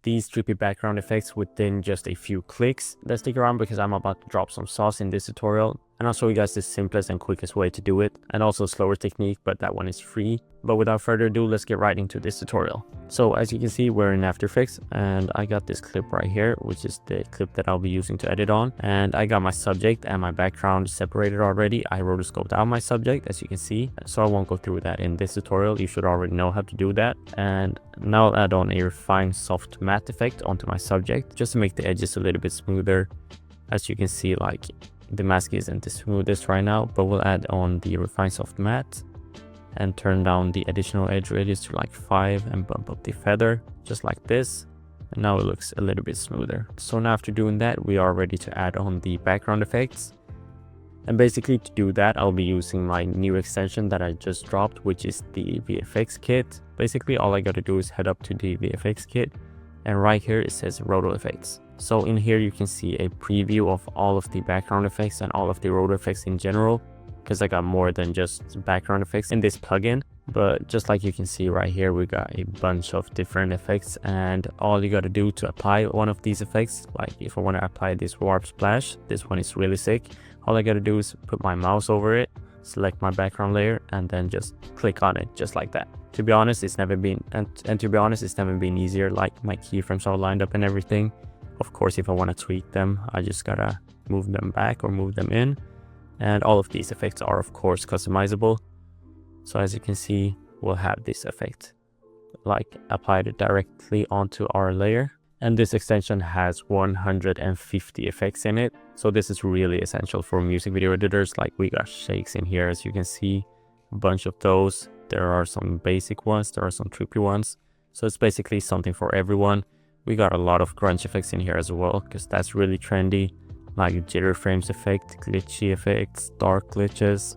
these trippy background effects within just a few clicks. Let's stick around because I'm about to drop some sauce in this tutorial, and I'll show you guys the simplest and quickest way to do it, and also a slower technique, but that one is free. But without further ado, let's get right into this tutorial. So as you can see, we're in After Effects, and I got this clip right here, which is the clip that I'll be using to edit on. And I got my subject and my background separated already. I rotoscoped out my subject, as you can see, so I won't go through that in this tutorial. You should already know how to do that. And now I'll add on a refined soft matte effect onto my subject, just to make the edges a little bit smoother. As you can see, like, the mask isn't the smoothest right now, but we'll add on the refined soft matte and turn down the additional edge radius to like 5 and bump up the feather just like this. And now it looks a little bit smoother. So now after doing that, we are ready to add on the background effects. And basically to do that, I'll be using my new extension that I just dropped, which is the VFX kit. Basically all I gotta do is head up to the VFX kit, and right here it says Roto Effects. So in here you can see a preview of all of the background effects and all of the roto effects in general, because I got more than just background effects in this plugin. But just like you can see right here, we got a bunch of different effects, and all you got to do to apply one of these effects, like if I want to apply this warp splash, this one is really sick. All I got to do is put my mouse over it, select my background layer, and then just click on it just like that. To be honest, it's never been easier. Like, my keyframes are lined up and everything. Of course, if I want to tweak them, I just gotta move them back or move them in. And all of these effects are of course customizable. So as you can see, we'll have this effect like applied directly onto our layer. And this extension has 150 effects in it. So this is really essential for music video editors. Like, we got shakes in here, as you can see, a bunch of those. There are some basic ones, there are some trippy ones. So it's basically something for everyone. We got a lot of crunch effects in here as well, because that's really trendy, like jitter frames effect, glitchy effects, dark glitches,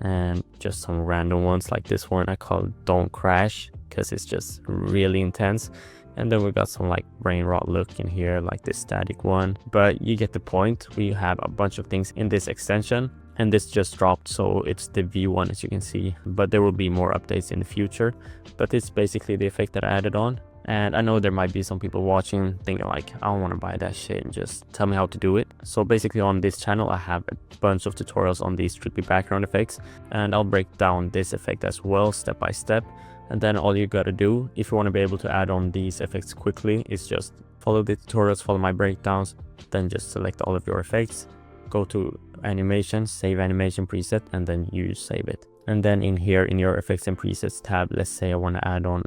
and just some random ones like this one I call Don't Crash, because it's just really intense. And then we got some like brain rot look in here, like this static one. But you get the point. We have a bunch of things in this extension, and this just dropped, so it's the V1 as you can see, but there will be more updates in the future. But it's basically the effect that I added on. And I know there might be some people watching thinking like, I don't want to buy that shit, and just tell me how to do it. So basically on this channel I have a bunch of tutorials on these trippy background effects, and I'll break down this effect as well step by step. And then all you gotta do if you want to be able to add on these effects quickly is just follow the tutorials, follow my breakdowns, then just select all of your effects, go to animation, save animation preset, and then you save it. And then in here in your effects and presets tab, let's say I want to add on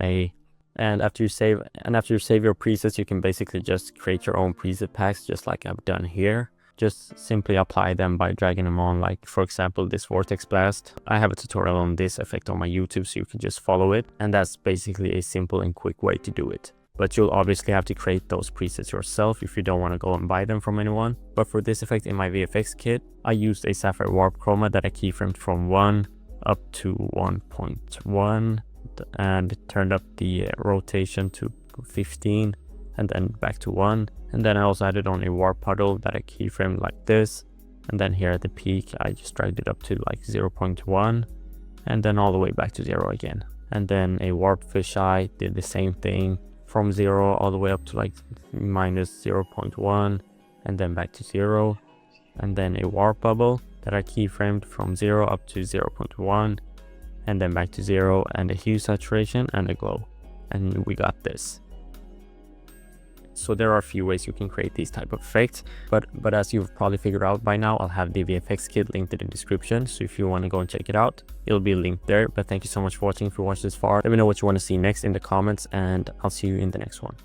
and after you save your presets, you can basically just create your own preset packs, just like I've done here. Just simply apply them by dragging them on, like for example this vortex blast. I have a tutorial on this effect on my YouTube, so you can just follow it, and that's basically a simple and quick way to do it. But you'll obviously have to create those presets yourself if you don't want to go and buy them from anyone. But for this effect in my VFX kit, I used a sapphire warp chroma that I keyframed from 1 up to 1.1 and turned up the rotation to 15 and then back to 1. And then I also added on a warp puddle that I keyframed like this, and then here at the peak I just dragged it up to like 0.1 and then all the way back to 0 again. And then a warp fisheye, did the same thing from 0 all the way up to like minus 0.1 and then back to 0. And then a warp bubble that I keyframed from 0 up to 0.1 and then back to 0, and a hue saturation and a glow, and we got this. So there are a few ways you can create these type of effects, but as you've probably figured out by now, I'll have the VFX kit linked in the description, so if you want to go and check it out, it'll be linked there. But thank you so much for watching. If you watched this far, let me know what you want to see next in the comments, and I'll see you in the next one.